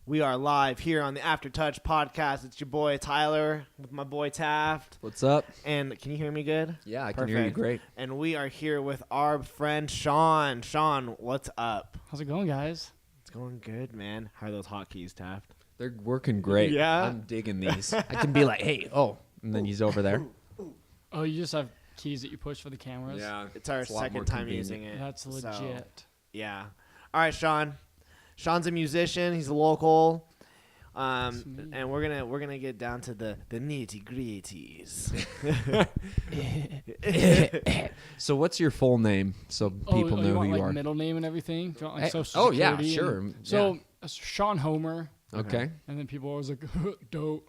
We are live here on the Aftertouch podcast. It's your boy Tyler with my boy Taft. What's up? And can you hear me good? Yeah, I Perfect. can hear you great. And we are here with our friend Shawn. Shawn, what's up? How's it going, guys? It's going good, man. How are those hotkeys, Taft? They're working great. Yeah? I'm digging these. I can be like, hey, and then he's over there. Oh, you just have keys that you push for the cameras? Yeah. It's our a lot more second time convenient. using it. That's legit. So, yeah. All right, Shawn. Shawn's a musician. He's a local. And we're gonna get down to the nitty gritties. So what's your full name so people know you want, who you like, are? middle name and everything? Do you want, like, social Oh, yeah, security sure. and- so, Shawn Homer. Okay. And then people are always like, dope.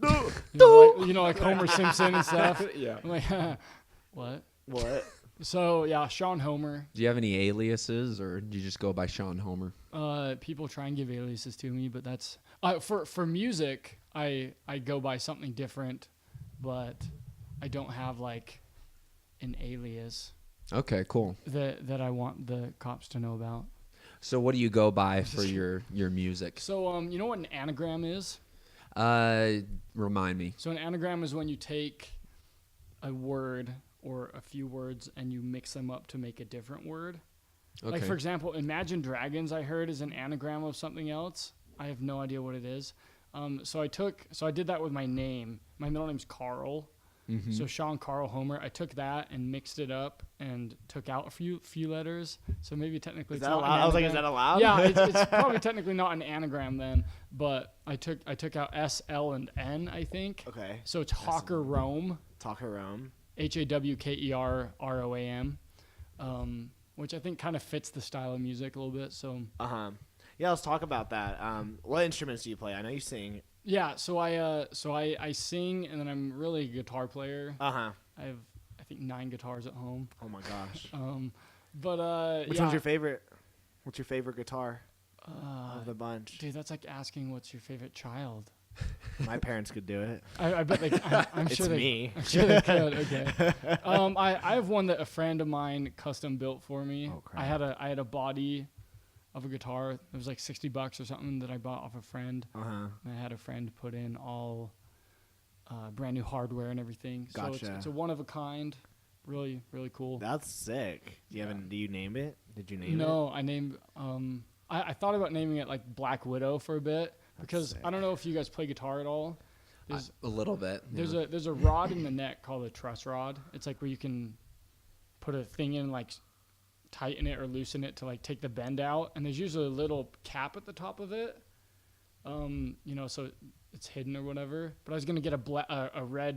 Dope. Like Homer Simpson and stuff. Yeah. I'm like, what? What? So, yeah, Shawn Homer. Do you have any aliases or do you just go by Shawn Homer? People try and give aliases to me, but that's for music. I go by something different, but I don't have like an alias Okay, cool. that I want the cops to know about. So what do you go by for your music? So you know what an anagram is? Remind me. So an anagram is when you take a word or a few words and you mix them up to make a different word. Okay. Like, for example, Imagine Dragons, I heard, is an anagram of something else. I have no idea what it is. So I did that with my name. My middle name's Carl. Mm-hmm. So Shawn Carl Homer. I took that and mixed it up and took out a few letters. So maybe technically Is it's that not allowed? an I was like, is anagram. that allowed? Yeah, it's probably technically not an anagram then. But I took out S, L, and N, I think. Okay. So it's Hawker Rome. Talker Rome. HAWKERROAM. Which I think kind of fits the style of music a little bit. So Yeah, let's talk about that. What instruments do you play? I know you sing. yeah, so I sing, and then I'm really a guitar player. I have, I think, 9 guitars at home. Oh my gosh. Which one's your favorite? What's your favorite guitar of the bunch? Dude, that's like asking what's your favorite child. My parents could do it. I bet I'm It's sure they. me. I'm sure they could. Okay. I have one that a friend of mine custom built for me. Oh, crap. I had a body of a guitar. It was like $60 or something that I bought off a friend. And I had a friend put in all brand new hardware and everything. Gotcha. So it's a one of a kind. Really, really cool. That's sick. Do you name it? Did you name it? No, I named. I thought about naming it like Black Widow for a bit because sick. I don't know if you guys play guitar at all. A little bit. There's a rod in the neck called a truss rod. It's like where you can put a thing in, like tighten it or loosen it to like take the bend out, and there's usually a little cap at the top of it. So it's hidden or whatever. But I was gonna get a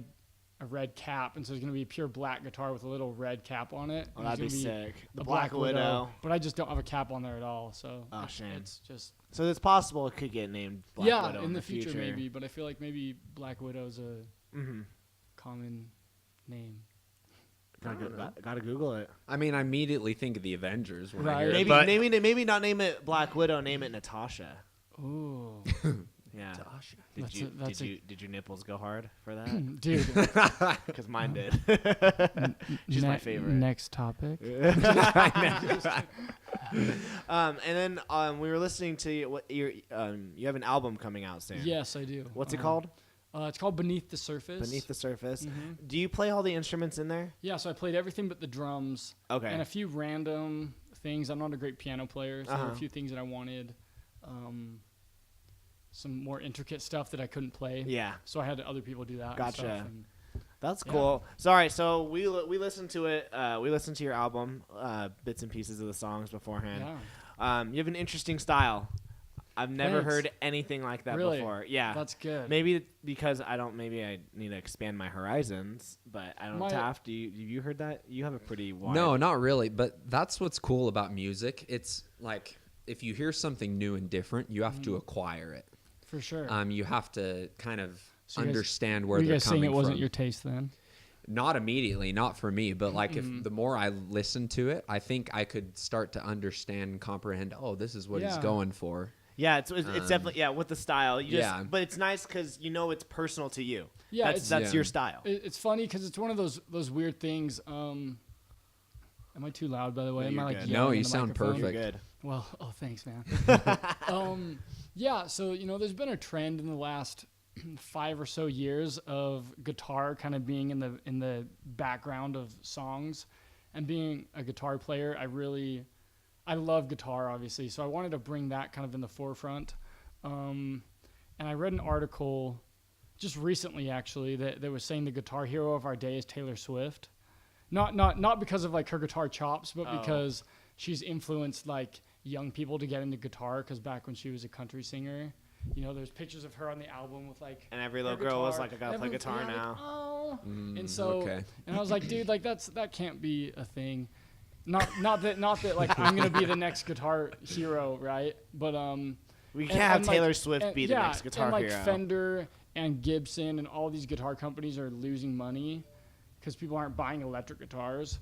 red cap, and so it's gonna be a pure black guitar with a little red cap on it. Oh, that'd be sick. The a Black Widow. But I just don't have a cap on there at all. So shame. it's just So it's possible it could get named Black Widow in the future maybe. But I feel like maybe Black Widow's a common name. Gotta Google it. I mean, I immediately think of the Avengers when I Right. hear Maybe it. But maybe not name it Black Widow. Name it Natasha. Ooh, Yeah. Tasha. Did your nipples go hard for that? dude. Because mine did. She's my favorite. Next topic. And then we were listening to you have an album coming out soon. Yes, I do. What's it called? It's called Beneath the Surface. Beneath the Surface. Mm-hmm. Do you play all the instruments in there? Yeah, so I played everything but the drums. Okay. And a few random things. I'm not a great piano player, so there were a few things that I wanted. Some more intricate stuff that I couldn't play. Yeah. So I had other people do that. Gotcha. And stuff, and That's cool. Sorry, so we listened to it. We listened to your album, bits and pieces of the songs beforehand. Yeah. You have an interesting style. I've never Thanks. heard anything like that Really? before. Yeah. That's good. Maybe because maybe I need to expand my horizons, but I don't know. Taft, have you heard that? You have a pretty wide... No, not really. But that's what's cool about music. It's like if you hear something new and different, you have to acquire it. For sure. You have to kind of So you guys- understand where Were you they're guys saying coming it wasn't from. your taste then? Not immediately, not for me, but like if the more I listen to it, I think I could start to understand and comprehend, oh, this is what he's going for. Yeah, it's definitely with the style. But it's nice because it's personal to you. Yeah, that's your style. It's funny because it's one of those weird things. Am I too loud, by the way? No, Am I you're like good. No, yelling you in the sound microphone? perfect. You're good. Well, oh, thanks, man. Yeah, so, there's been a trend in the last 5 or so years of guitar kind of being in the background of songs. And being a guitar player, I love guitar, obviously. So I wanted to bring that kind of in the forefront. And I read an article just recently, actually, that was saying the guitar hero of our day is Taylor Swift. Not because of like her guitar chops, but because she's influenced like young people to get into guitar. Because back when she was a country singer, there's pictures of her on the album with like, and every little girl was like, I gotta play guitar now. Like, oh. And so, okay. and I was like, dude, like that can't be a thing. Not that like I'm gonna be the next guitar hero, right? But We can't have Taylor like, Swift be the next guitar and like hero. Fender and Gibson and all these guitar companies are losing money because people aren't buying electric guitars.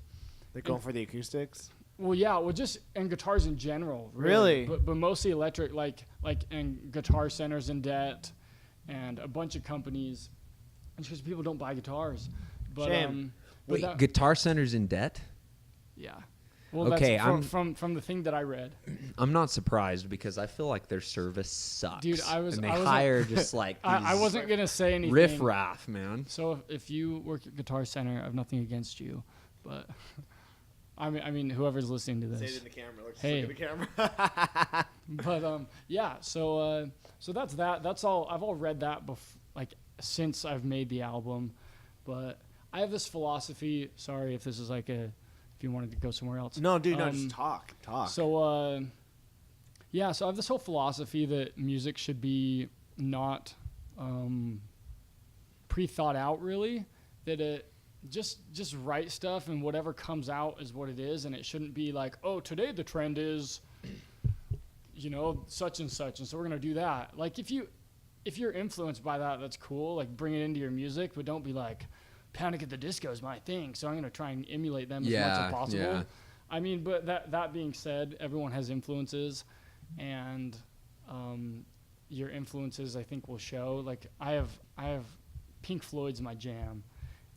They're going for the acoustics. Well, yeah, just and guitars in general. Really? But mostly electric, like and Guitar Center's in debt, and a bunch of companies, and because people don't buy guitars. But Shame. but Wait, Guitar Center's in debt? yeah. Well, Okay, that's from the thing that I read. I'm not surprised because I feel like their service sucks. Dude, I and they wasn't- hire just like I these wasn't gonna say anything. riff-raff, man. So if you work at Guitar Center, I have nothing against you, but I mean whoever's listening to this. Say it in the camera. Look Hey. at the camera. But yeah, so that's that. That's all. I've all read that since I've made the album, but I have this philosophy. Sorry if this is like if you wanted to go somewhere else. No, dude, no, just talk. So yeah, so I have this whole philosophy that music should be not pre-thought out, really. That it just write stuff and whatever comes out is what it is, and it shouldn't be like, oh, today the trend is such and such, and so we're gonna do that. Like if you're influenced by that, that's cool. Like bring it into your music, but don't be like, Panic at the Disco is my thing, so I'm gonna try and emulate them as much as possible. Yeah. I mean, but that being said, everyone has influences, and your influences I think will show. Like I have Pink Floyd's my jam,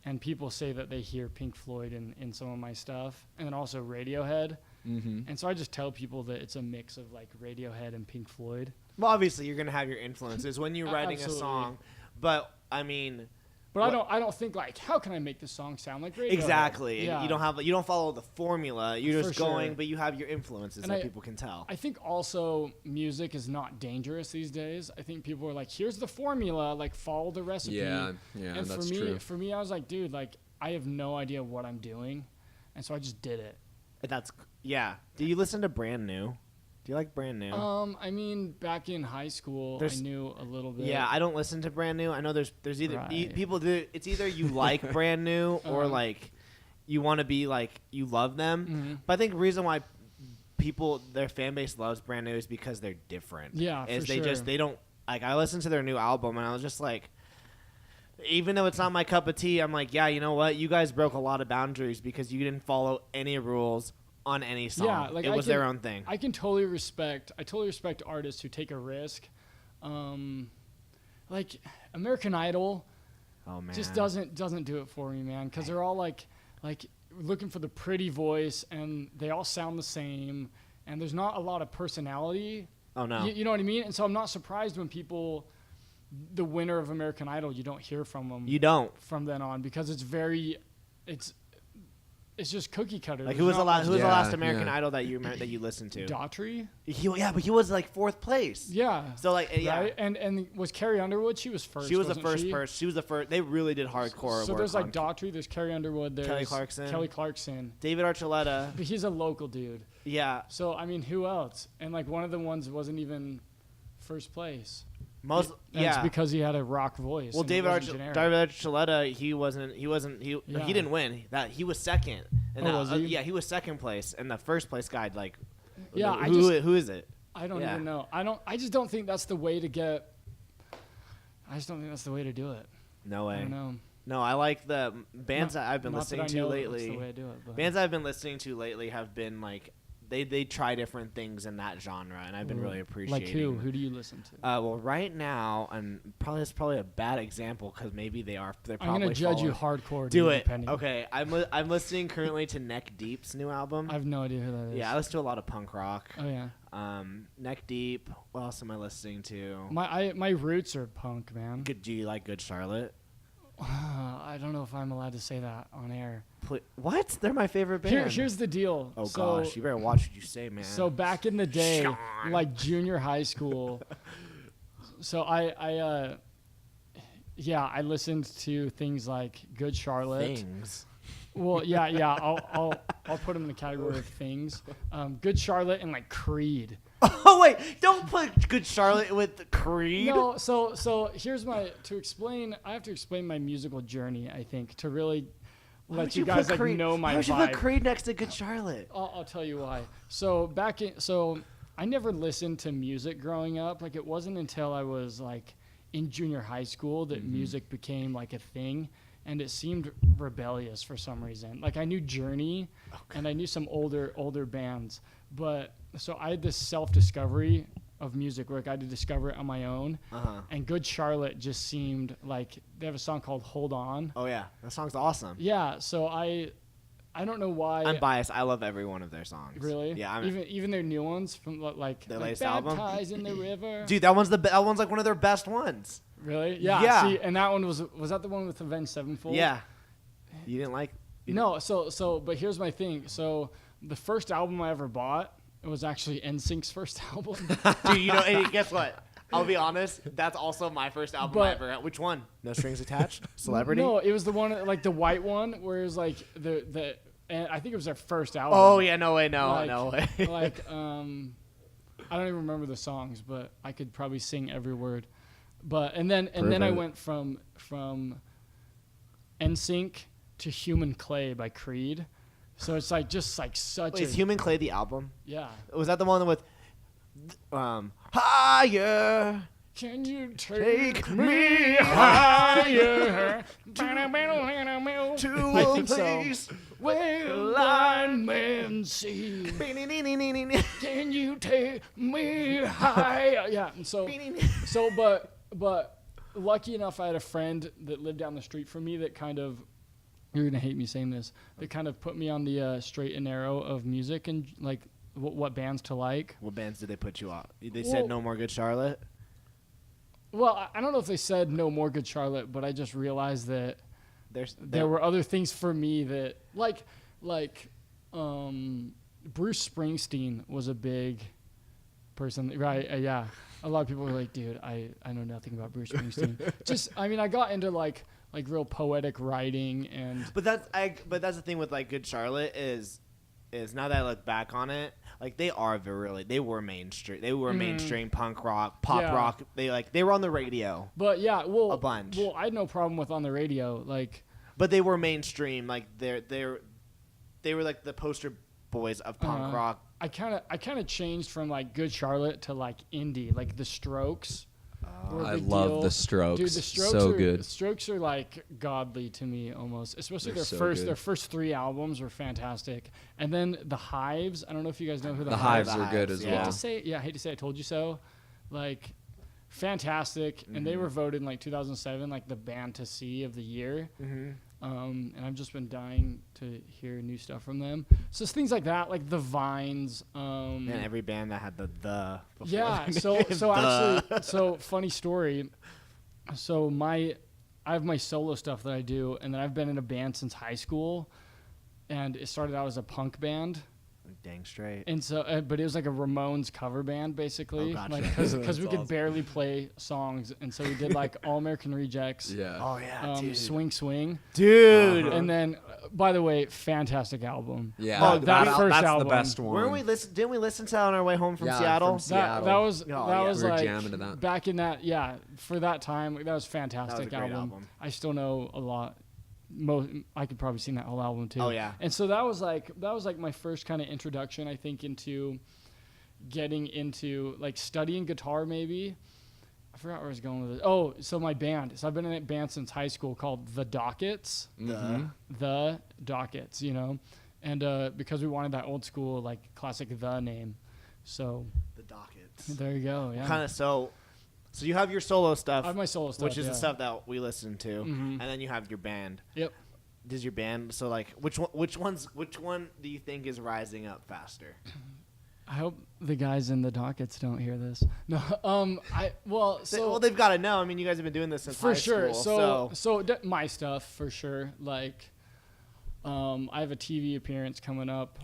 and people say that they hear Pink Floyd in some of my stuff, and then also Radiohead. Mm-hmm. And so I just tell people that it's a mix of like Radiohead and Pink Floyd. Well, obviously, you're gonna have your influences when you're writing Absolutely. a song, but I mean, But I don't think like, how can I make this song sound like Radiohead? exactly. Yeah. You don't follow the formula. You're just For going, sure. but you have your influences And that people can tell. I think also music is not dangerous these days. I think people are like, here's the formula, like follow the recipe. Yeah, And that's for true. me, I was like, dude, like I have no idea what I'm doing, and so I just did it. Yeah. Do you listen to Brand New? Do you like Brand New? I mean, back in high school, I knew a little bit. Yeah, I don't listen to Brand New. I know there's either Right. people do. It's either you like Brand New or like you want to be like you love them. Mm-hmm. But I think the reason why their fan base loves Brand New is because they're different. Yeah, is for they sure. they don't like. I listened to their new album and I was just like, even though it's not my cup of tea, I'm like, yeah, you know what? You guys broke a lot of boundaries because you didn't follow any rules on any song. Yeah, like it was their own thing. I totally respect artists who take a risk. Like American Idol Oh man, just doesn't do it for me, man, because they're all like looking for the pretty voice, and they all sound the same, and there's not a lot of personality. Oh no, You know what I mean? And so I'm not surprised when the winner of American Idol, you don't hear from them. you don't. From then on, because it's just cookie cutter. Like There's who was the not last? Who was the Yeah, last American yeah. Idol that you listened to? Daughtry? But he was like fourth place. Yeah. So like yeah, Right? And was Carrie Underwood? She was first. she was the wasn't first she? person. She was the first. They really did hardcore So work there's like on Daughtry, there's Carrie Underwood, there's Kelly Clarkson. David Archuleta. But he's a local dude. Yeah, So I mean, who else? And like one of the ones wasn't even first place. most And yeah. it's because he had a rock voice. Well, and it David wasn't generic. Archuleta, he Yeah. didn't win. He was second. And Oh, was he? Yeah, he was second place, and the first place guy like. Yeah, who is it? I don't Yeah. even know. I just don't think that's the way to get. I just don't think that's the way to do it. No way. I don't know. No, I like the bands Not- that I've been not that listening I to know lately. That's the way to do it. But. Bands I've been listening to lately have been like they try different things in that genre, and I've been really appreciating. Like who? Who do you listen to? Well, right now, and it's probably a bad example because maybe they're probably. I'm gonna judge you hardcore. Do it. Depending. Okay, I'm listening currently to Neck Deep's new album. I have no idea who that is. Yeah, I listen to a lot of punk rock. Oh yeah. Neck Deep. What else am I listening to? My roots are punk, man. Do you like Good Charlotte? I don't know if I'm allowed to say that on air. What? They're my favorite band. Here's the deal. Oh gosh, you better watch what you say, man. So back in the day, Shawn. like junior high school, so I listened to things like Good Charlotte. Things. Well, yeah, I'll put them in the category of things. Good Charlotte and like Creed. Oh wait, don't put Good Charlotte with Creed. No, so here's I have to explain my musical journey, I think, to really let you guys like know my vibe. Why would you put Creed next to Good Charlotte? I'll tell you why. So I never listened to music growing up. Like it wasn't until I was like in junior high school that music became like a thing, and it seemed rebellious for some reason. Like I knew Journey, and I knew some older bands, but so I had this self-discovery of music where I had to discover it on my own. And Good Charlotte just seemed like they have a song called Hold On. Oh yeah, that song's awesome. Yeah, so I don't know why. I'm biased. I love every one of their songs. Really? Yeah. Even their new ones from like their like latest album. Baptized in the River. Dude, that one's like one of their best ones. Really? Yeah. Yeah. See, and that one was that the one with Avenged Sevenfold? Yeah. You didn't like? No. So but here's my thing. So the first album I ever bought. It was actually NSYNC's first album. Dude, hey, guess what? I'll be honest. That's also my first album I ever got. Which one? No Strings Attached? Celebrity? No, it was the one, like the white one, where it was like and I think it was their first album. Oh, yeah, no way. Like, I don't even remember the songs, but I could probably sing every word. But, and then I went from NSYNC to Human Clay by Creed. So it's like just like such. Wait, is Human Clay the album? Yeah. Was that the one with Higher? Can you take me higher to a place where blind men see? Can you take me higher? Yeah. And but lucky enough, I had a friend that lived down the street from me that kind of. You're going to hate me saying this. They kind of put me on the straight and narrow of music and like what bands to like. What bands did they put you on? They said No More Good Charlotte? Well, I don't know if they said No More Good Charlotte, but I just realized that there were other things for me that like Bruce Springsteen was a big person, right? Yeah. A lot of people were like, dude, I know nothing about Bruce Springsteen. I got into like real poetic writing and. But that's the thing with like Good Charlotte is now that I look back on it, like they were mainstream. They were mainstream punk rock, pop rock. They were on the radio. But yeah, well, a bunch. Well, I had no problem with on the radio, like. But they were mainstream. Like they were like the poster boys of punk rock. I kind of changed from like Good Charlotte to like indie, like the Strokes. I love the Strokes. Dude, the Strokes so are good. The Strokes are like godly to me almost, especially They're so their first 3 albums were fantastic. And then the Hives, I don't know if you guys know who the Hives are. are good as well. I hate to say I told you so. Like fantastic, and they were voted in like 2007 like the band to see of the year. And I've just been dying to hear new stuff from them. So it's things like that, like the Vines. And every band that had the before. Yeah. So funny story. So I have my solo stuff that I do, and then I've been in a band since high school, and it started out as a punk band. Dang straight. And so, but it was like a Ramones cover band, basically. Oh, gotcha. Like, because we could barely play songs, and so we did like All American Rejects. Yeah. Oh yeah, dude. Swing Swing. Dude. And then, by the way, fantastic album. Yeah. That first that's album. the best one. Didn't we listen to that on our way home from Seattle? From Seattle. That was We're like jamming to that. back in that. Yeah, for that time, that was a fantastic That was a great album. I still know a lot. I could probably sing that whole album too. Oh yeah. And so that was like my first kind of introduction, I think, into getting into like studying guitar. Maybe I forgot where I was going with it. Oh, so my band. So I've been in a band since high school called The Dockets. The Dockets, And because we wanted that old school, like, classic The name. So. The Dockets. There you go, yeah. Kind of so you have your solo stuff. I have my solo stuff, which is the stuff that we listen to. Mm-hmm. And then you have your band. Yep. Does your band, so, like, which one do you think is rising up faster? I hope the guys in the Dockets don't hear this. No, they've got to know. I mean, you guys have been doing this since high for sure. school. My stuff for sure. Like, I have a TV appearance coming up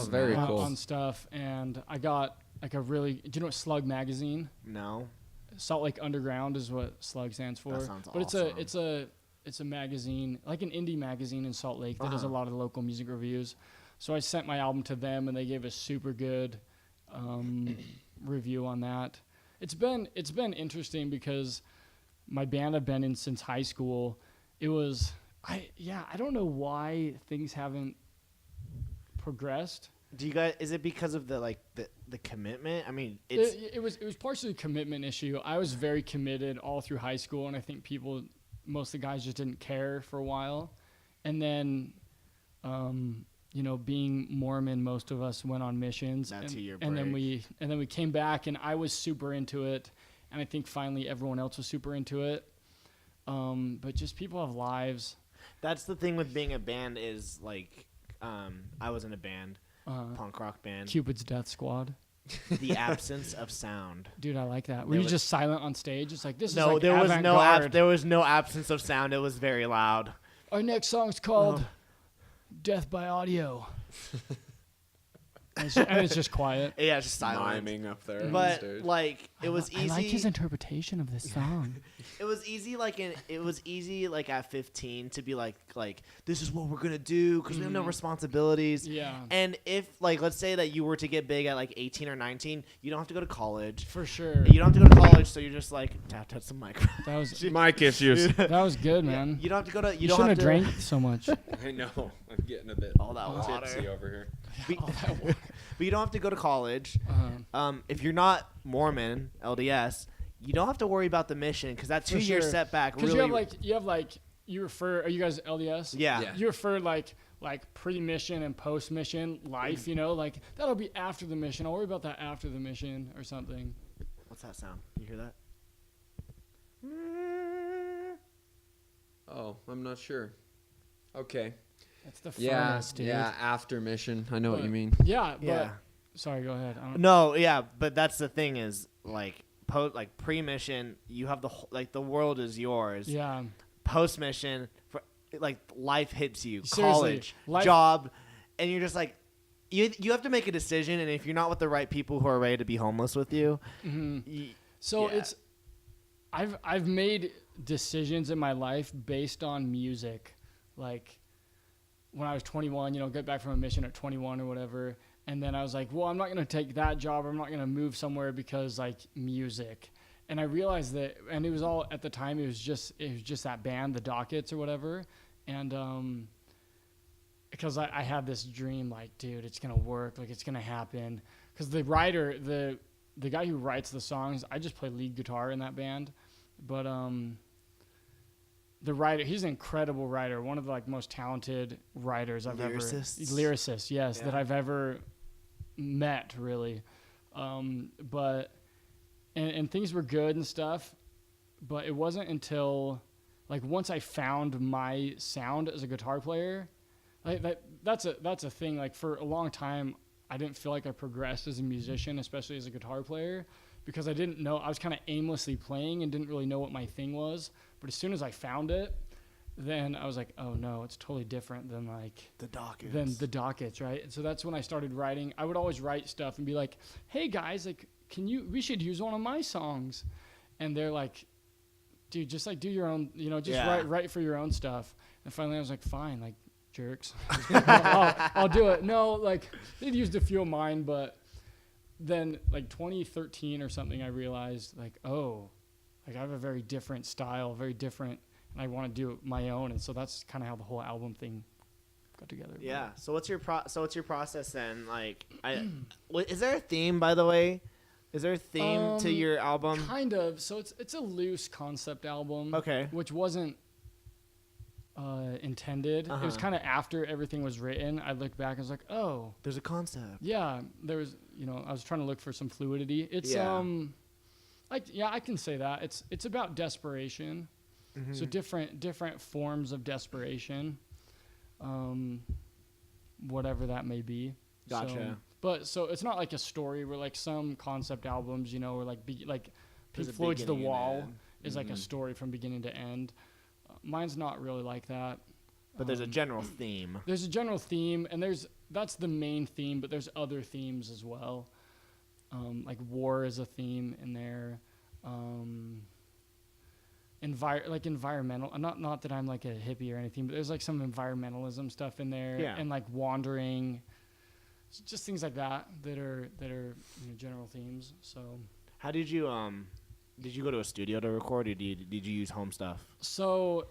very cool on stuff, and I got like a really. Do you know what Slug magazine? No. Salt Lake Underground is what Slug stands for. That sounds but awesome. it's a magazine, like an indie magazine in Salt Lake that does a lot of local music reviews. So I sent my album to them, and they gave a super good review on that. It's been interesting because my band I've been in since high school. I don't know why things haven't progressed. Do you guys? Is it because of the commitment? I mean, it was partially a commitment issue. I was very committed all through high school, and I think most of the guys just didn't care for a while, and then. Being Mormon, most of us went on missions, and then we came back, and I was super into it, and I think finally everyone else was super into it. But just people have lives. That's the thing with being a band is like, I was in a band, punk rock band, Cupid's Death Squad. The absence of sound. Dude, I like that. Were you just silent on stage? It's like this. No, is like there was avant-garde. there was no absence of sound. It was very loud. Our next song's called Death by Audio. and it's just quiet. Yeah, it's just silent. Miming up there. But like, it was easy. I like his interpretation of this song. It was easy, at 15 to be like this is what we're gonna do because we have no responsibilities. Yeah. And if let's say that you were to get big at 18 or 19, you don't have to go to college. For sure. You don't have to go to college, so you're just like tap some mic. That was mic issues. That was good, man. You don't have to go to. You shouldn't have drank so much. I know. I'm getting a bit all that water tipsy over here. But you don't have to go to college. If you're not Mormon, LDS, you don't have to worry about the mission because that 2-year setback really. Because you refer. Are you guys LDS? Yeah. You refer like pre-mission and post-mission life. That'll be after the mission. I'll worry about that after the mission or something. What's that sound? You hear that? Oh, I'm not sure. Okay. That's the furnace, dude. Yeah, after mission. I know what you mean. Yeah, but sorry, go ahead. No, yeah, but that's the thing is pre-mission, you have the world is yours. Yeah. Post-mission, life hits you, Seriously, college, job, and you're just like, you have to make a decision, and if you're not with the right people who are ready to be homeless with you, I've made decisions in my life based on music, like. When I was 21, get back from a mission at 21 or whatever. And then I was like, well, I'm not going to take that job. I'm not going to move somewhere because music. And I realized that, and it was all at the time, it was just that band, the Dockets or whatever. And, because I had this dream, dude, it's going to work. It's going to happen. Because the writer, the guy who writes the songs, I just play lead guitar in that band. But, the writer, he's an incredible writer, one of the most talented writers I've lyricist, yes, that I've ever met, really. But things were good and stuff, but it wasn't until once I found my sound as a guitar player, that's a thing. For a long time, I didn't feel like I progressed as a musician, especially as a guitar player, because I didn't know. I was kind of aimlessly playing and didn't really know what my thing was. But as soon as I found it, then I was like, oh no, it's totally different than the Dockets. Than the Dockets, right? And so that's when I started writing. I would always write stuff and be like, hey guys, we should use one of my songs. And they're like, dude, just do your own, write for your own stuff. And finally I was like, fine, jerks. I'll do it. No, they'd used a few of mine, but then 2013 or something, I realized I have a very different style, very different, and I want to do my own, and so that's kind of how the whole album thing got together. Yeah. So what's your process then? Is there a theme, by the way? Is there a theme to your album? Kind of. So it's a loose concept album. Okay. Which wasn't intended. It was kind of after everything was written. I looked back and was like, oh, there's a concept. Yeah, there was. I was trying to look for some fluidity. It's I can say that it's about desperation. Mm-hmm. So different forms of desperation, whatever that may be. Gotcha. So it's not like a story where like some concept albums, where like Pink Floyd's The Wall is like a story from beginning to end. Mine's not really like that. But there's a general theme. There's a general theme, and that's the main theme, but there's other themes as well. Like war is a theme in there. Environmental. Not that I'm like a hippie or anything, but there's like some environmentalism stuff in there, and like wandering, just things like that are general themes. So, how did you go to a studio to record, or did you use home stuff? So,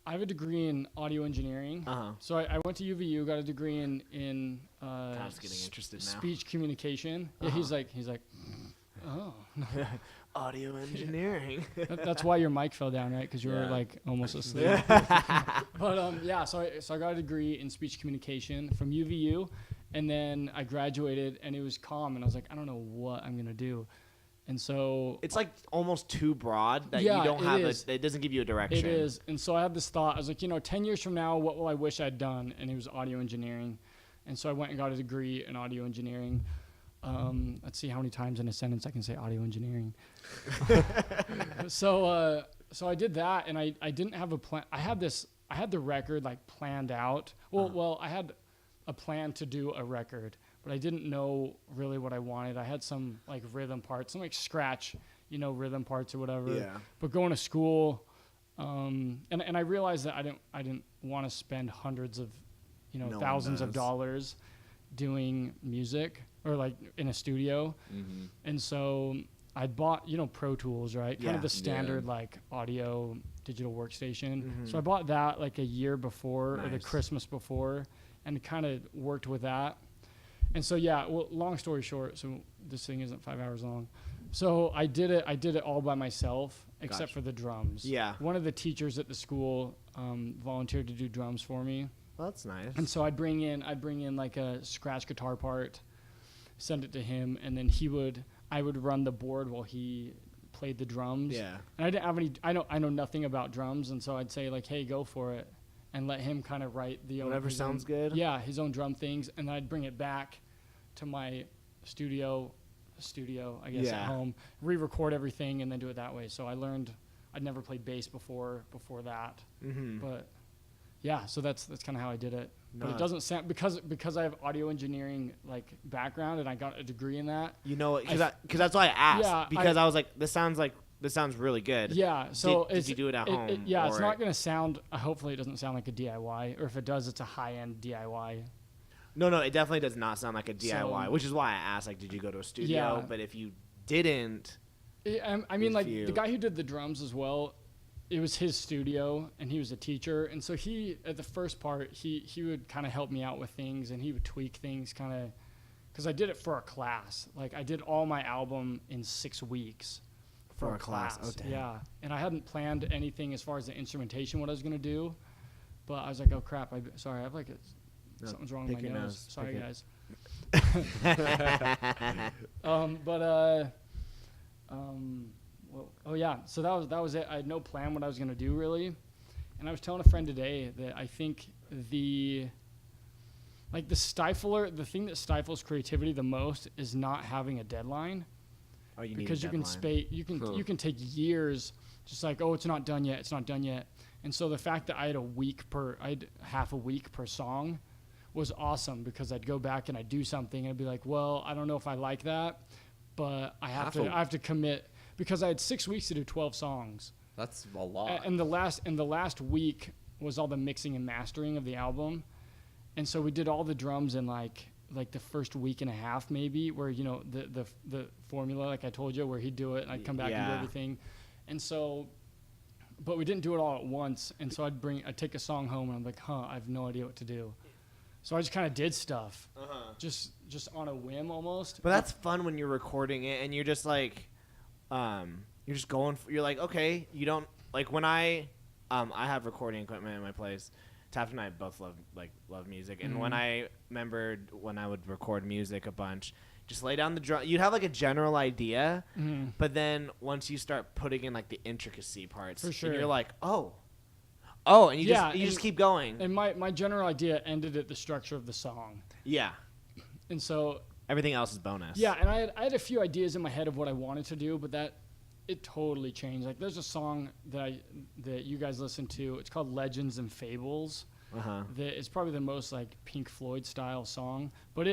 I have a degree in audio engineering. So I went to UVU, got a degree in I was getting interested now. Speech communication. Yeah, he's like, oh. Audio engineering. That's why your mic fell down, right? Because you were like almost asleep. But so I got a degree in speech communication from UVU, and then I graduated, and it was calm, and I was like, I don't know what I'm gonna do. And so it's like almost too broad that you don't have it doesn't give you a direction. It is. And so I had this thought. I was like, 10 years from now, what will I wish I'd done? And it was audio engineering. And so I went and got a degree in audio engineering. Let's see how many times in a sentence I can say audio engineering. So I did that, and I didn't have a plan. I had the record like planned out. Well, I had a plan to do a record, but I didn't know really what I wanted. I had some like rhythm parts, some like scratch, rhythm parts or whatever. Yeah. But going to school, and I realized that I didn't want to spend hundreds of, thousands of dollars doing music or like in a studio. Mm-hmm. And so I bought, Pro Tools, right? Kind of the standard like audio digital workstation. Mm-hmm. So I bought that like a year before or the Christmas before, and kind of worked with that. And so, long story short, so this thing isn't 5 hours long. So I did it all by myself, except for the drums. Yeah. One of the teachers at the school volunteered to do drums for me. Well, that's nice. And so I'd bring in like a scratch guitar part, send it to him, and then I would run the board while he played the drums. Yeah. And I didn't have any, I know nothing about drums, and so I'd say like, hey, go for it, and let him kind of write whatever sounds good. Yeah, his own drum things, and then I'd bring it back to my studio, I guess, at home, re-record everything, and then do it that way. So I learned. I'd never played bass before that, but so that's kind of how I did it. No. But it doesn't sound because I have audio engineering like background, and I got a degree in that. Because that's why I asked, because I was like, this sounds really good. Yeah. So did you do it at home? It's not going to sound. Hopefully, it doesn't sound like a DIY, or if it does, it's a high-end DIY. No, it definitely does not sound like a DIY, which is why I asked, like, did you go to a studio? Yeah. But if you didn't... I mean, like, the guy who did the drums as well, it was his studio, and he was a teacher. And so at the first part, he would kind of help me out with things, and he would tweak things kind of... Because I did it for a class. Like, I did all my album in 6 weeks for a class. Oh, damn. Yeah. And I hadn't planned anything as far as the instrumentation, what I was going to do. But I was like, oh, crap. I have, like, something's wrong with my nose. Sorry, guys. So that was it. I had no plan what I was gonna do really, and I was telling a friend today that I think the thing that stifles creativity the most is not having a deadline. Oh, you because need a deadline. you can take years, just like, oh, it's not done yet. And so the fact that I had half a week per song was awesome, because I'd go back and I'd do something and I'd be like, well, I don't know if I like that, but I have to commit, because I had 6 weeks to do 12 songs. That's a lot. And the last week was all the mixing and mastering of the album. And so we did all the drums in like the first week and a half maybe, where the formula, like I told you, where he'd do it and I'd come back and do everything. And so, but we didn't do it all at once. And so I'd take a song home and I'm like, I have no idea what to do. So I just kind of did stuff, just on a whim almost. But that's fun when you're recording it and you're just like, you're just going. You're like, okay, you don't like when I I have recording equipment in my place. Taft and I both love music, and when I remembered when I would record music a bunch, just lay down the drum. You'd have like a general idea, but then once you start putting in like the intricacy parts, For sure. and you're like, and you just keep going. And my general idea ended at the structure of the song. Yeah, and so everything else is bonus. Yeah, and I had a few ideas in my head of what I wanted to do, but it totally changed. Like there's a song that you guys listen to. It's called Legends and Fables. It's probably the most like Pink Floyd style song, but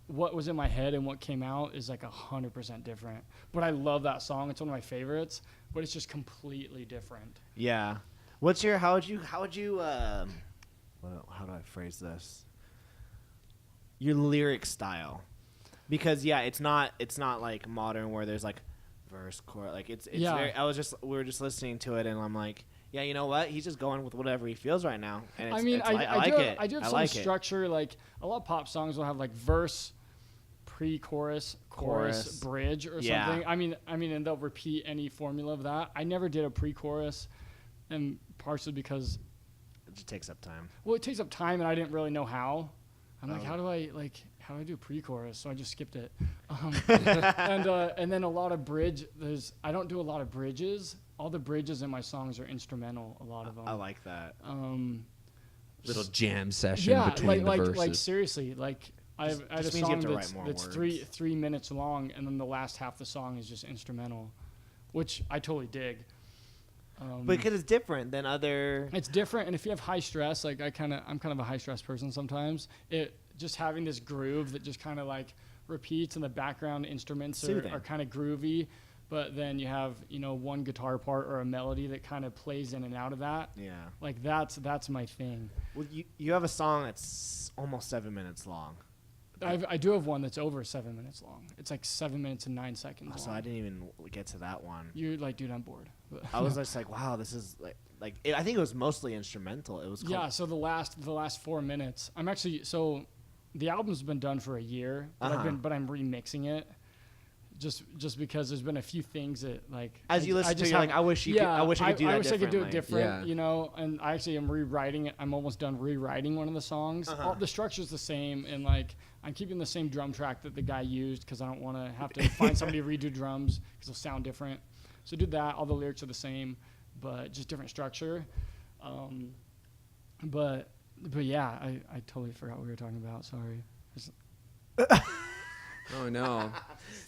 what was in my head and what came out is like 100% different. But I love that song. It's one of my favorites, but it's just completely different. Yeah. How do I phrase this? Your lyric style. Because it's not like modern where there's like verse, chorus, like it's very, we were just listening to it and I'm like, yeah, you know what? He's just going with whatever he feels right now. And I like it. I do have some structure. Like a lot of pop songs will have like verse, pre-chorus, chorus, bridge, or something. I mean, and they'll repeat any formula of that. I never did a pre-chorus, and partially because it just takes up time. Well, it takes up time, and I didn't really know how. I'm like, how do I do pre-chorus? So I just skipped it. And then a lot of bridge. I don't do a lot of bridges. All the bridges in my songs are instrumental. A lot of them. I like that. Little jam session between the verses. Like seriously, like I had a song that's 3 minutes long, and then the last half of the song is just instrumental, which I totally dig. Because it's different than other. It's different, and if you have high stress, like I'm kind of a high stress person sometimes. Just having this groove that just kind of like repeats, and the background instruments are kind of groovy, but then you have one guitar part or a melody that kind of plays in and out of that. Yeah, like that's my thing. Well, you have a song that's almost 7 minutes long. I do have one that's over 7 minutes long. It's like 7 minutes and 9 seconds long. So I didn't even get to that one. You're like, dude, I'm bored. I was just like, wow, this is like I think it was mostly instrumental. It was cool. Yeah. So the last 4 minutes, the album's been done for a year, but I'm remixing it. Just because there's been a few things that like as you listen to, you're like, I wish I could do that. I wish I could do it different, and I actually am rewriting it. I'm almost done rewriting one of the songs. All the structure's the same, and like I'm keeping the same drum track that the guy used because I don't want to have to find somebody to redo drums because they'll sound different. So do that. All the lyrics are the same, but just different structure. But yeah, I totally forgot what we were talking about. Sorry. Oh no!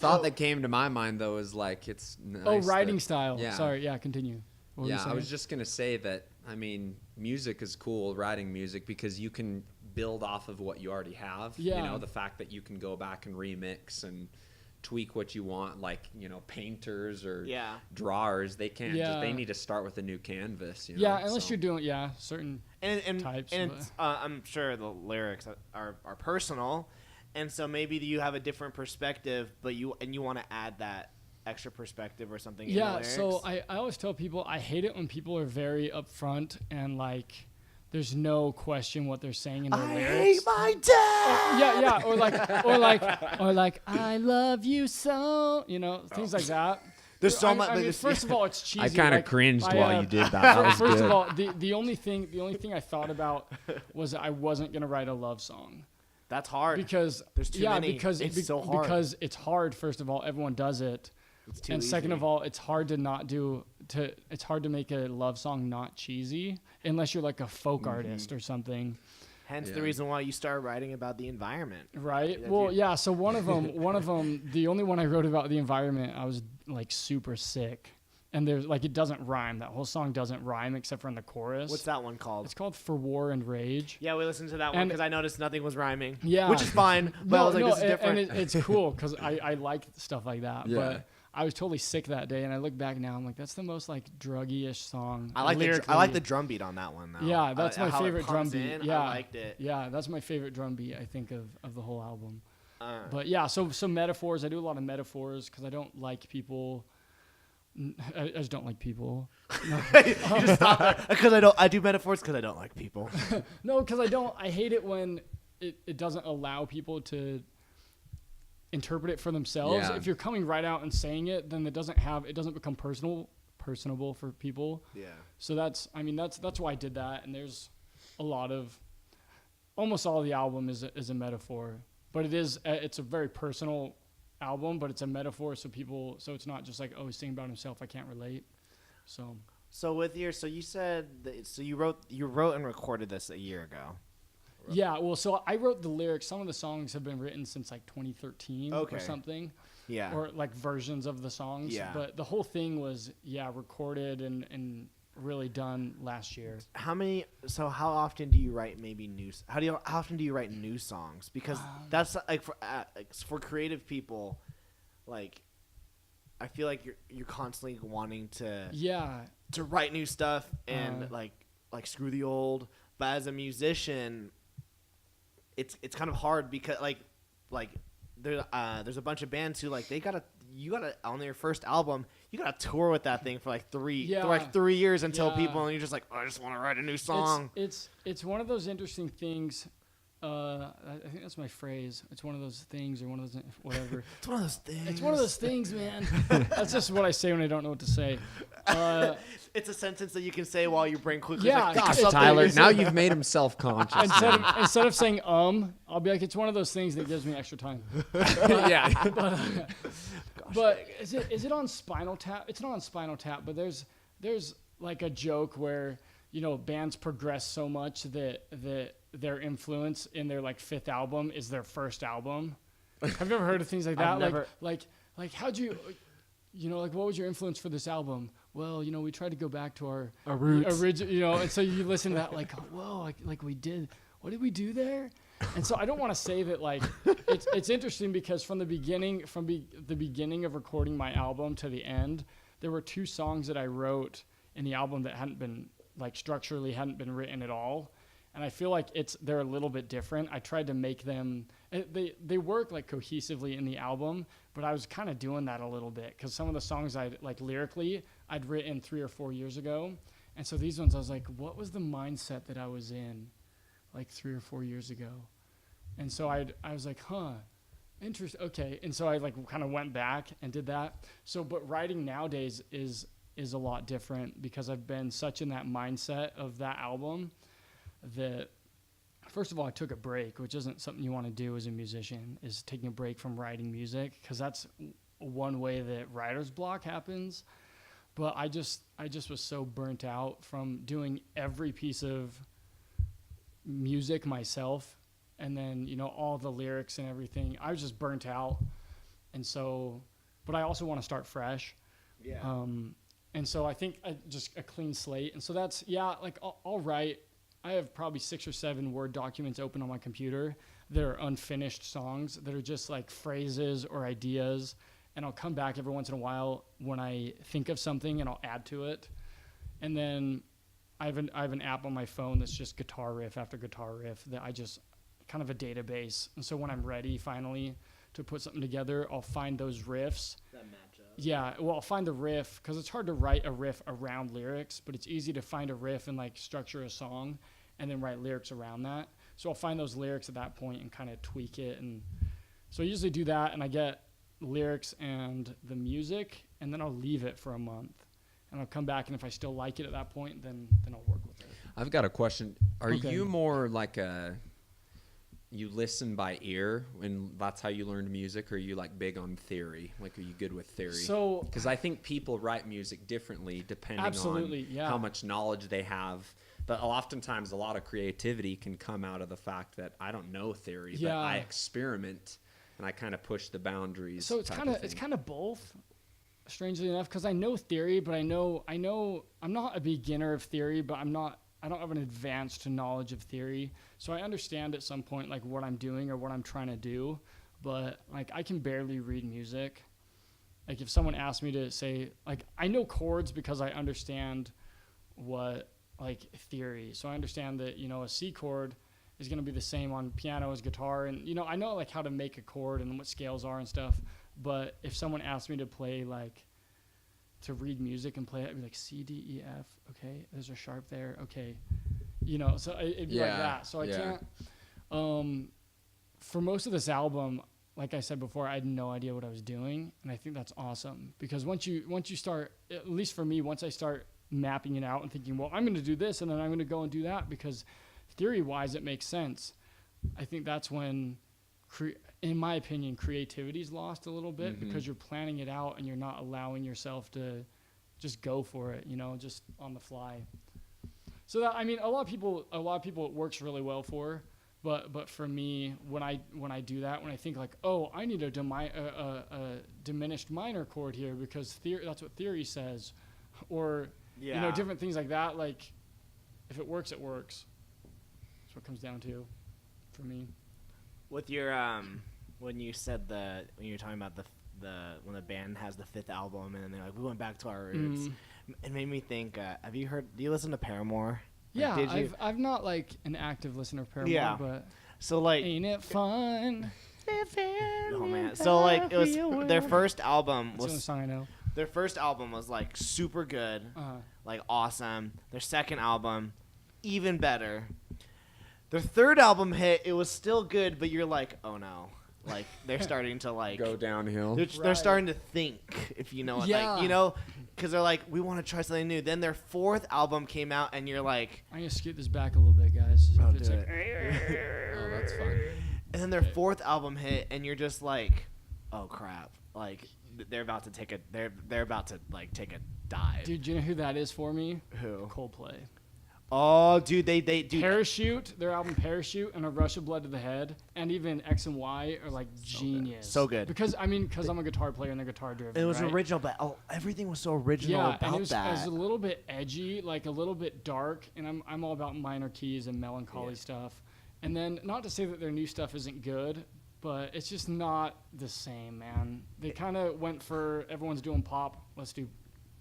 Thought that came to my mind though is like it's nice writing style. Yeah. Sorry. Yeah. Continue. Yeah, I was just gonna say that. I mean, music is cool, writing music, because you can build off of what you already have. Yeah. The fact that you can go back and remix and tweak what you want, like painters or drawers, they can't. They need to start with a new canvas. Unless you're doing certain types. And I'm sure the lyrics are personal. And so maybe you have a different perspective, but you want to add that extra perspective or something. Yeah, in the lyrics. so I always tell people I hate it when people are very upfront and like there's no question what they're saying in their lyrics. I hate my dad. Or like I love you so, things like that. There's so much. I mean, first of all, it's cheesy. I kind of cringed while you did that. That was first good. of all, the only thing I thought about was I wasn't gonna write a love song. That's hard because there's too many. Because it's so hard. Because it's hard. First of all, everyone does it, and second of all, it's hard to it's hard to make a love song not cheesy unless you're like a folk artist or something. Hence the reason why you started writing about the environment. Right. Well, yeah. So one of them, the only one I wrote about the environment, I was like super sick. And there's like, it doesn't rhyme. That whole song doesn't rhyme except for in the chorus. What's that one called? It's called For War and Rage. Yeah, we listened to that one because I noticed nothing was rhyming. Yeah. Which is fine. But I was like, this is different. And it's cool because I like stuff like that. Yeah. But I was totally sick that day. And I look back now, I'm like, that's the most like druggy-ish song. I like the drum beat on that one, though. Yeah, that's my favorite drum beat. Yeah. I liked it. Yeah, that's my favorite drum beat, I think, of the whole album. But yeah, so metaphors. I do a lot of metaphors because I don't like people. I just don't like people. No. You just stop there because I do metaphors because I don't like people. No, because I hate it when it doesn't allow people to interpret it for themselves. Yeah. If you're coming right out and saying it, then it doesn't become personal personable for people. Yeah. So that's why I did that. And there's a lot of, almost all of the album is a metaphor, but it's a very personal album, but it's a metaphor. So it's not just like, oh, he's singing about himself, I can't relate. So you said you wrote and recorded this a year ago. Yeah, well, so I wrote the lyrics. Some of the songs have been written since like 2013 or something. Yeah. Or like versions of the songs. Yeah. But the whole thing was, recorded and really done last year. How often do you write how often do you write new songs? Because that's like for creative people, like I feel like you're constantly wanting to write new stuff and like screw the old. But as a musician, it's kind of hard because like there's a bunch of bands who like you gotta on their first album you gotta tour with that thing for like 3 years until people, and you're just like, oh, I just want to write a new song. It's one of those interesting things. I think that's my phrase. It's one of those things, or one of those whatever. It's one of those things. It's one of those things, man. That's just what I say when I don't know what to say. It's a sentence that you can say while your brain quickly. Yeah, like, gosh, Tyler. Now you've made him self-conscious. Instead of saying I'll be like, it's one of those things that gives me extra time. Yeah. But is it on Spinal Tap? It's not on Spinal Tap, but there's like a joke where bands progress so much that their influence in their like fifth album is their first album. Have you ever heard of things like that? Like how'd you like what was your influence for this album? Well, we tried to go back to our roots. Original, and so you listen to that like, whoa, like we did. What did we do there? And so I don't want to say that like it's interesting because from the beginning of recording my album to the end, there were 2 songs that I wrote in the album that hadn't been like structurally hadn't been written at all. And I feel like they're a little bit different. I tried to make them, they work like cohesively in the album, but I was kind of doing that a little bit because some of the songs lyrically I'd written 3 or 4 years ago. And so these ones I was like, what was the mindset that I was in like 3 or 4 years ago? And so I was like, interesting. Okay. And so I like kind of went back and did that. So, but writing nowadays is a lot different because I've been such in that mindset of that album that, first of all, I took a break, which isn't something you want to do as a musician, is taking a break from writing music, because that's one way that writer's block happens. But I just was so burnt out from doing every piece of music myself, and then all the lyrics and everything. I was just burnt out, and so, but I also want to start fresh. Yeah. And so I think just a clean slate. And so that's, like I'll write. I have probably 6 or 7 Word documents open on my computer that are unfinished songs that are just like phrases or ideas. And I'll come back every once in a while when I think of something and I'll add to it. And then I have an app on my phone that's just guitar riff after guitar riff that I just kind of a database. And so when I'm ready finally to put something together, I'll find those riffs. That match up. Yeah, well, I'll find the riff because it's hard to write a riff around lyrics, but it's easy to find a riff and like structure a song and then write lyrics around that. So I'll find those lyrics at that point and kind of tweak it. And so I usually do that, and I get lyrics and the music, and then I'll leave it for a month. And I'll come back, and if I still like it at that point, then I'll work with it. I've got a question. Are you more like you listen by ear and that's how you learned music, or are you like big on theory? Like, are you good with theory? So, because I think people write music differently depending on how much knowledge they have. But oftentimes a lot of creativity can come out of the fact that I don't know theory, but I experiment and I kind of push the boundaries. So it's kind of both, strangely enough, because I know theory, but I know I'm not a beginner of theory, but I don't have an advanced knowledge of theory. So I understand at some point like what I'm doing or what I'm trying to do, but like I can barely read music. Like if someone asked me to say, like, I know chords because I understand what like theory. So I understand that, a C chord is going to be the same on piano as guitar. And, I know like how to make a chord and what scales are and stuff. But if someone asked me to play like, to read music and play it, I'd be like C, D, E, F. Okay. There's a sharp there. Okay. So it'd be like that. So I can't, for most of this album, like I said before, I had no idea what I was doing, and I think that's awesome because once you start, at least for me, once I start mapping it out and thinking, well, I'm going to do this and then I'm going to go and do that because theory-wise it makes sense. I think that's when, in my opinion, creativity is lost a little bit because you're planning it out and you're not allowing yourself to just go for it, just on the fly. So that, I mean, a lot of people it works really well for. But for me, when I do that, when I think like, oh, I need a diminished minor chord here because that's what theory says, or different things like that. Like, if it works, it works. That's what it comes down to, for me. With your when you were talking about the when the band has the 5th album and then they're like, we went back to our roots, it made me think. Do you listen to Paramore? Yeah, I've not like an active listener of Paramore, but so like, ain't it fun? Oh man, so like it was their first album That's the only song I know. Their first album was like super good, like awesome. Their second album, even better. Their third album hit. It was still good, but you're like, oh no, like they're starting to like go downhill. They're starting to think, if you know what, because they're like, we want to try something new. Then their 4th album came out, and you're like, I'm gonna scoot this back a little bit, guys. Oh, it's do like, oh, that's fun. And then their 4th album hit, and you're just like, oh crap, like they're about to take a dive. Dude, do you know who that is for me? Who? Coldplay. Oh, dude, they do. Parachute, their album Parachute, and A Rush of Blood to the Head, and even X and Y are like genius. So good. Because I'm a guitar player and they're guitar driven. It was right? original, but everything was so original about and it was, that. It was a little bit edgy, like a little bit dark, and I'm all about minor keys and melancholy stuff. And then, not to say that their new stuff isn't good, but it's just not the same, man. They kind of went for everyone's doing pop. Let's do.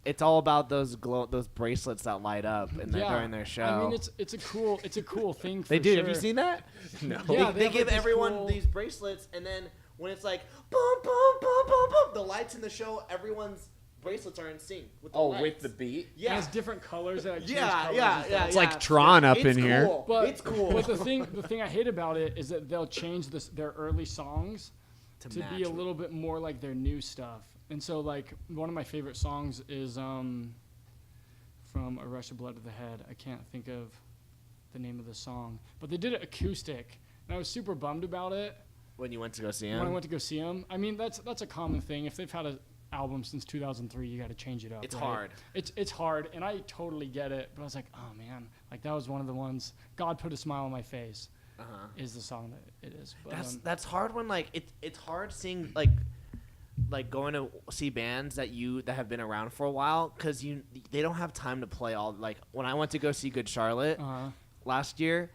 It's all about those bracelets that light up during their show. I mean, it's a cool thing. For they do. Sure. Have you seen that? No. Yeah, they give everyone these bracelets, and then when it's like boom, boom, boom, boom, boom, the lights in the show, everyone's bracelets are in sync with the lights. With the beat. Yeah, it has different colors. That change yeah. It's like Tron up in here. But it's cool. But the thing I hate about it is that they'll change their early songs to be a little bit more like their new stuff. And so, like, one of my favorite songs is from A Rush of Blood to the Head. I can't think of the name of the song. But they did it acoustic, and I was super bummed about it. When you went to go see them? When I went to go see them. I mean, that's a common thing. If they've had an album since 2003, you got to change it up. It's right? hard. It's hard, and I totally get it. But I was like, oh, man. Like, that was one of the ones, God Put a Smile on My Face is the song that it is. But, that's hard when, like, it's hard seeing, like going to see bands that have been around for a while because they don't have time to play all. Like when I went to go see Good Charlotte last year,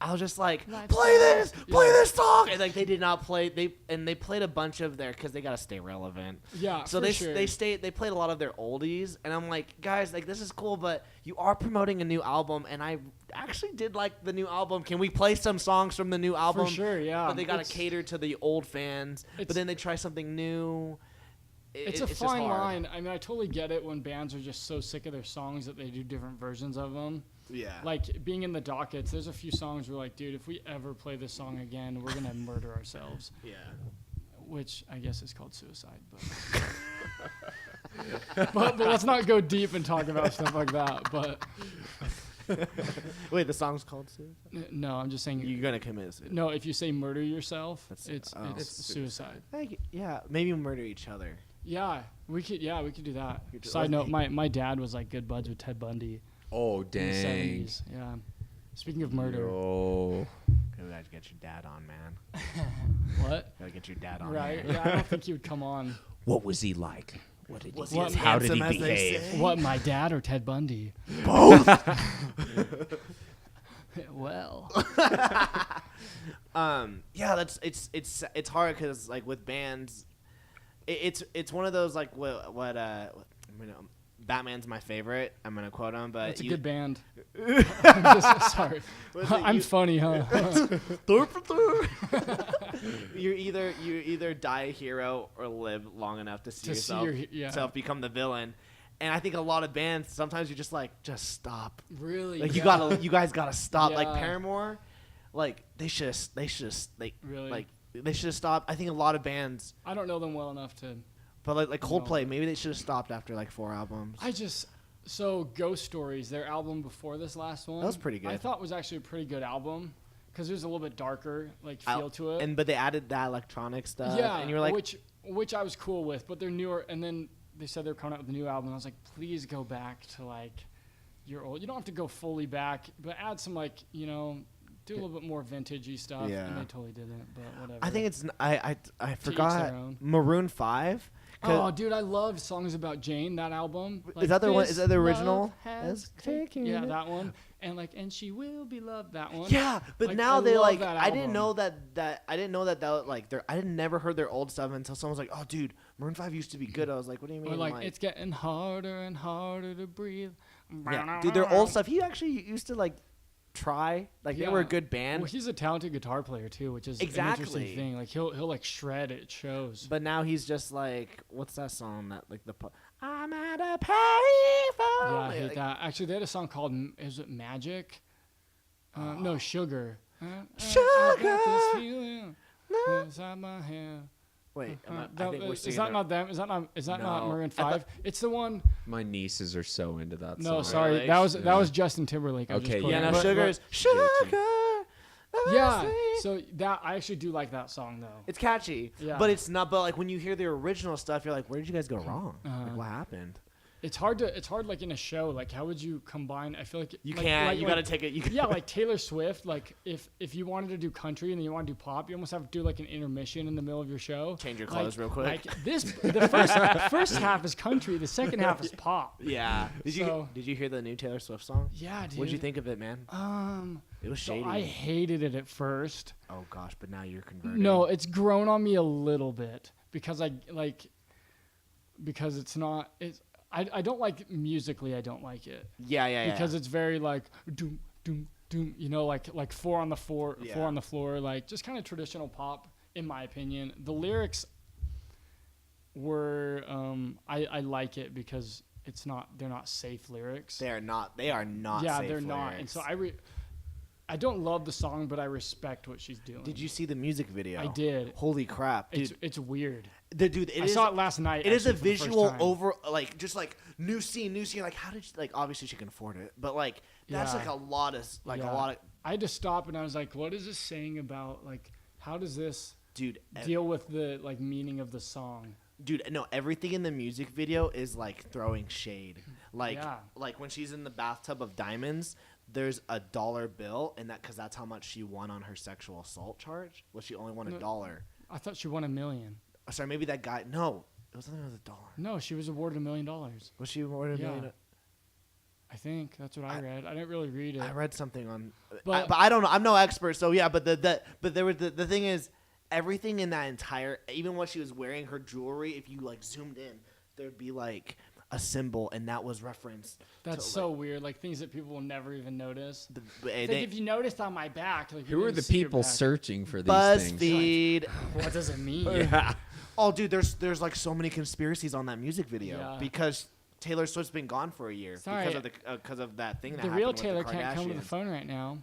I was just like, play this song, and like they did not play. They played a bunch of their because they gotta stay relevant. Yeah, so they played a lot of their oldies, and I'm like, guys, like this is cool, but you are promoting a new album, and I actually did like the new album. Can we play some songs from the new album? For sure, yeah. But they gotta cater to the old fans. But then they try something new. It's a fine line. I mean, I totally get it when bands are just so sick of their songs that they do different versions of them. Yeah. Like being in the dockets, there's a few songs where like, dude, if we ever play this song again, we're gonna murder ourselves. Yeah. Which I guess is called suicide, but let's not go deep and talk about stuff like that. But wait, the song's called suicide? No, I'm just saying you're gonna commit suicide. No, if you say murder yourself, it's suicide. Yeah, maybe murder each other. Yeah, we could do that. Side note, my dad was like good buds with Ted Bundy. Oh, dang. In the 70s, yeah. Speaking of murder. Oh. Gotta get your dad on, man. What? Gotta get your dad on. Right, man. yeah, I don't think he would come on. What was he like? What did he do? How did he behave? What, my dad or Ted Bundy? Both! Well. Yeah, it's hard because, like, with bands, it's one of those, like, Batman's my favorite. I'm gonna quote him, but it's a good band. I'm just, sorry, I'm funny, huh? you either die a hero or live long enough to see yourself become the villain. And I think a lot of bands sometimes you're just like, just stop. Really? Like you guys gotta stop. Yeah. Like Paramore, like they should really? Like they should have stopped. I think a lot of bands. I don't know them well enough to. But like Coldplay, maybe they should have stopped after like 4 albums. So Ghost Stories, their album before this last one, that was pretty good. I thought was actually a pretty good album because it was a little bit darker like feel to it. But they added that electronic stuff. Yeah, and you were like, which I was cool with. But they're newer, and then they said they're coming out with a new album. And I was like, please go back to like your old. You don't have to go fully back, but add some like do a little bit more vintagey stuff. Yeah. And they totally didn't, but whatever. I think it's I forgot Maroon 5. Oh, dude, I love Songs About Jane, that album. Like, is that the one? Is that the original? Yeah, that one. And she will be loved, that one. Yeah, but like, now they like I didn't know that I didn't know that like I didn't never heard their old stuff until someone was like, "Oh, dude, Maroon 5 used to be good." I was like, "What do you mean?" Or like it's getting harder and harder to breathe. Yeah, dude, their old stuff. He actually used to like try they were a good band. Well, he's a talented guitar player too, which is an interesting thing. Like he'll like shred it shows. But now he's just like, what's that song that like the I'm at a payphone. Yeah, I hate that. Actually, they had a song called is it Magic? No, Sugar. Sugar. I got this feeling inside my hair. Wait, is that not them? Is that not Maroon 5? It's the one. My nieces are so into that song. No, sorry, really? that was Justin Timberlake. Okay, yeah, no, Sugar is Sugar. Yeah, so that I actually do like that song though. It's catchy, but it's not. But like when you hear the original stuff, you're like, where did you guys go wrong? Like what happened? It's hard like in a show. Like how would you combine? I feel like you can't. You gotta take it. Yeah, like Taylor Swift. Like if you wanted to do country and then you want to do pop, you almost have to do like an intermission in the middle of your show. Change your clothes real quick. Like the first half is country. The second half is pop. Yeah. Did you hear the new Taylor Swift song? Yeah, dude. What did you think of it, man? It was shady. So I hated it at first. Oh gosh, but now you're converted. No, it's grown on me a little bit because it's not. I don't like musically. I don't like it. Yeah. Because it's very like doom doom doom. Like 4 on the floor, 4 on the floor. Like just kind of traditional pop, in my opinion. The lyrics were I like it because they're not safe lyrics. They are not. They are not. Yeah, safe they're lyrics. not. And so I don't love the song, but I respect what she's doing. Did you see the music video? I did. Holy crap, dude! It's weird. I saw it last night. It is a visual over like just like new scene. Like how did she, like obviously she can afford it, but like that's like a lot of a lot of. I had to stop and I was like, what is this saying about like how does this dude deal with the like meaning of the song? Dude, no, everything in the music video is like throwing shade. Like when she's in the bathtub of diamonds, there's a $1 bill, and because that's how much she won on her sexual assault charge. Well, she only won $1. I thought she won $1 million. Sorry, maybe that guy. No, it was something with $1. No, she was awarded $1 million. Was she awarded $1 million? I think that's what I read. I didn't really read it. I read something on, but I don't know. I'm no expert, so yeah. But there was the thing is, everything in that entire, even what she was wearing, her jewelry. If you like zoomed in, there'd be like a symbol, and that was referenced. That's so weird. Like things that people will never even notice. Like if you noticed on my back, like who are the people searching for these BuzzFeed. things? Like, what does it mean? Yeah. Oh, dude, there's like so many conspiracies on that music video because Taylor Swift's been gone for a year because of that thing. The real Taylor can't come to the phone right now.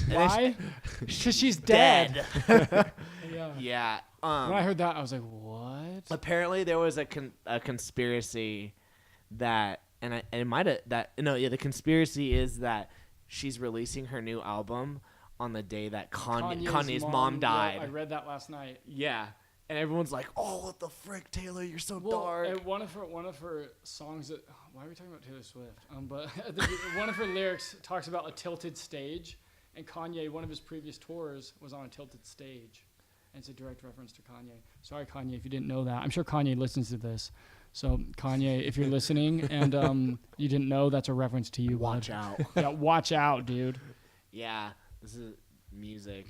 Why? Because she's dead. Yeah. When I heard that, I was like, "What?" Apparently, there was a conspiracy that, and it might have the conspiracy is that she's releasing her new album on the day that Kanye's mom died. Yeah, I read that last night. Yeah. And everyone's like, "Oh, what the frick, Taylor? You're so dark." One of her songs that why are we talking about Taylor Swift? But one of her lyrics talks about a tilted stage, and Kanye, one of his previous tours was on a tilted stage, and it's a direct reference to Kanye. Sorry, Kanye, if you didn't know that. I'm sure Kanye listens to this. So Kanye, if you're listening and you didn't know, that's a reference to you. Watch out. Yeah, watch out, dude. Yeah, this is music.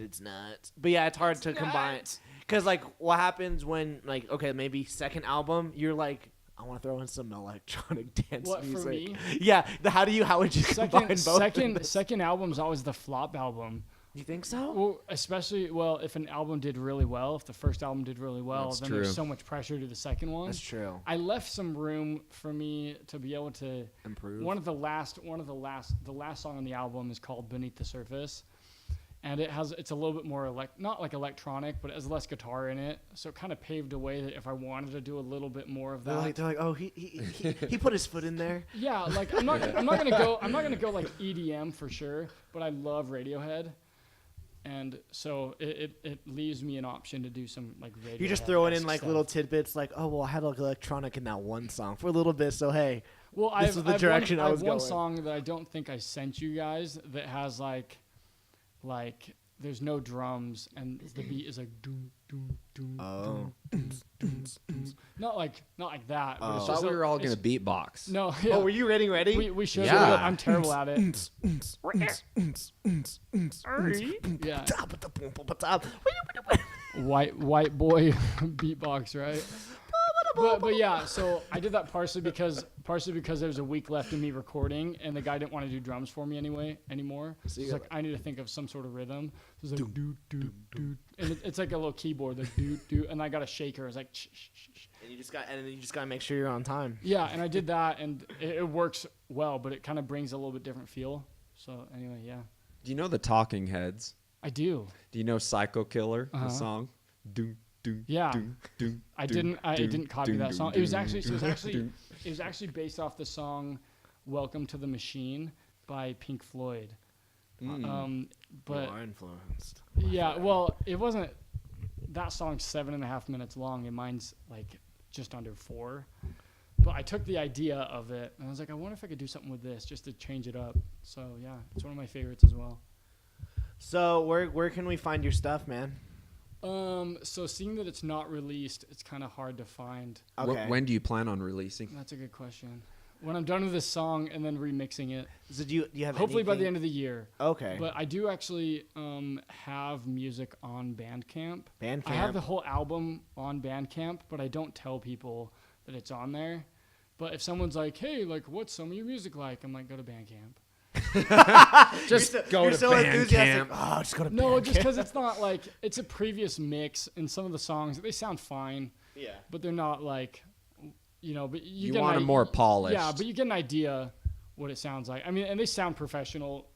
It's nuts. But yeah, it's hard to combine. Because, like, what happens when, like, okay, maybe second album, you're like, I want to throw in some electronic dance music. For me? Yeah. How would you combine both? Second album's always the flop album. You think so? Well, especially, if an album did really well, if the first album did really well, then there's so much pressure to the second one. That's true. I left some room for me to be able to improve. The last song on the album is called Beneath the Surface. And it's a little bit more not like electronic, but it has less guitar in it. So it kind of paved a way that if I wanted to do a little bit more of that, they're like, oh, he put his foot in there. Yeah, like I'm not gonna go like EDM for sure, but I love Radiohead, and so it leaves me an option to do some like Radiohead. You're just throwing in like stuff. little tidbits, like, oh well, I had like electronic in that one song for a little bit, so hey, well, this is the direction I was going. I have one song that I don't think I sent you guys that has like there's no drums and the beat is like doom doom doom doom doom doom. Not like that. But I it's thought just we were all gonna beatbox. No. Yeah. Oh, were you ready? We should. Yeah. I'm terrible at it. Yeah. White boy beatbox, right? But yeah, so I did that partially because there was a week left of me recording, and the guy didn't want to do drums for me anymore. So he's like, I need to think of some sort of rhythm. So it's like doo doo doo, and it's like a little keyboard, like doo doo, and I got a shaker. It's like shh, shh, shh. And you just gotta make sure you're on time. Yeah, and I did that, and it works well, but it kind of brings a little bit different feel. So anyway, yeah. Do you know the Talking Heads? I do. Do you know Psycho Killer, the song? Yeah. I didn't copy that song. It was actually based off the song "Welcome to the Machine" by Pink Floyd. But you are influenced. Yeah, well, it wasn't. That song's 7.5 minutes long, and mine's like just under 4. But I took the idea of it, and I was like, I wonder if I could do something with this just to change it up. So yeah, it's one of my favorites as well. So where can we find your stuff, man? So seeing that it's not released, it's kind of hard to find. Okay. When do you plan on releasing? That's a good question. When I'm done with this song and then remixing it. So do you have hopefully by anything? the end of the year. Okay. But I do actually have music on Bandcamp. Bandcamp. I have the whole album on Bandcamp, but I don't tell people that it's on there. But if someone's like, "Hey, like, what's some of your music like?" I'm like, "Go to Bandcamp." Just go to Bandcamp. Oh, just go to Bandcamp. No, just because it's not like it's a previous mix, and some of the songs they sound fine. Yeah. But they're not like, But you want them more polished. Yeah, but you get an idea what it sounds like. I mean, and they sound professional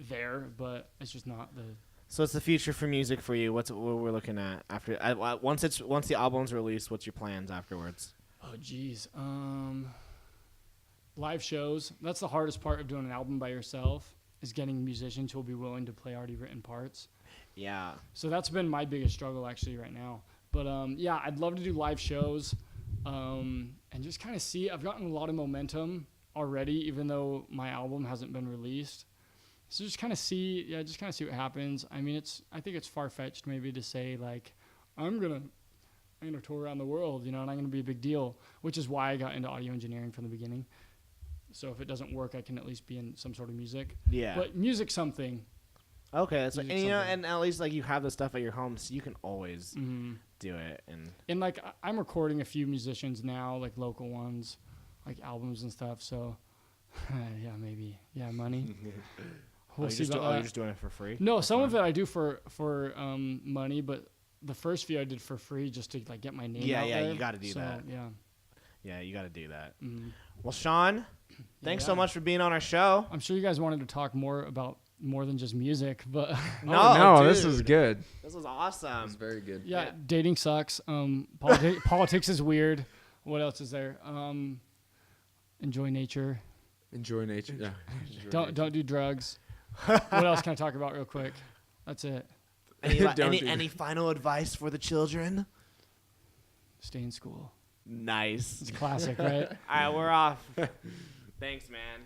there, but it's just not the. So it's the future for music for you. What we're looking at after once the album's released. What's your plans afterwards? Oh, geez. Live shows. That's the hardest part of doing an album by yourself, is getting musicians who will be willing to play already written parts. Yeah. So that's been my biggest struggle actually right now. But yeah, I'd love to do live shows and just kind of see. I've gotten a lot of momentum already, even though my album hasn't been released. So just kind of see what happens. I mean, I think it's far-fetched maybe to say like, I'm gonna tour around the world, and I'm gonna be a big deal, which is why I got into audio engineering from the beginning. So if it doesn't work, I can at least be in some sort of music. Yeah. But music's something. Okay, that's and and at least like you have the stuff at your home, so you can always do it. And like I'm recording a few musicians now, like local ones, like albums and stuff. So yeah, maybe money. We'll see about that. You're just doing it for free? No, that's some of it I do for money, but the first few I did for free just to like get my name out there. You got to do that. Yeah, you got to do that. Well, Shawn, thanks so much for being on our show. I'm sure you guys wanted to talk more than just music, but no, this is good. This was awesome. It's very good. Yeah, dating sucks. Politics is weird. What else is there? Enjoy nature. Enjoy nature. Yeah. Don't do drugs. What else can I talk about real quick? That's it. Any final advice for the children? Stay in school. Nice. It's classic, right? All right, we're off. Thanks, man.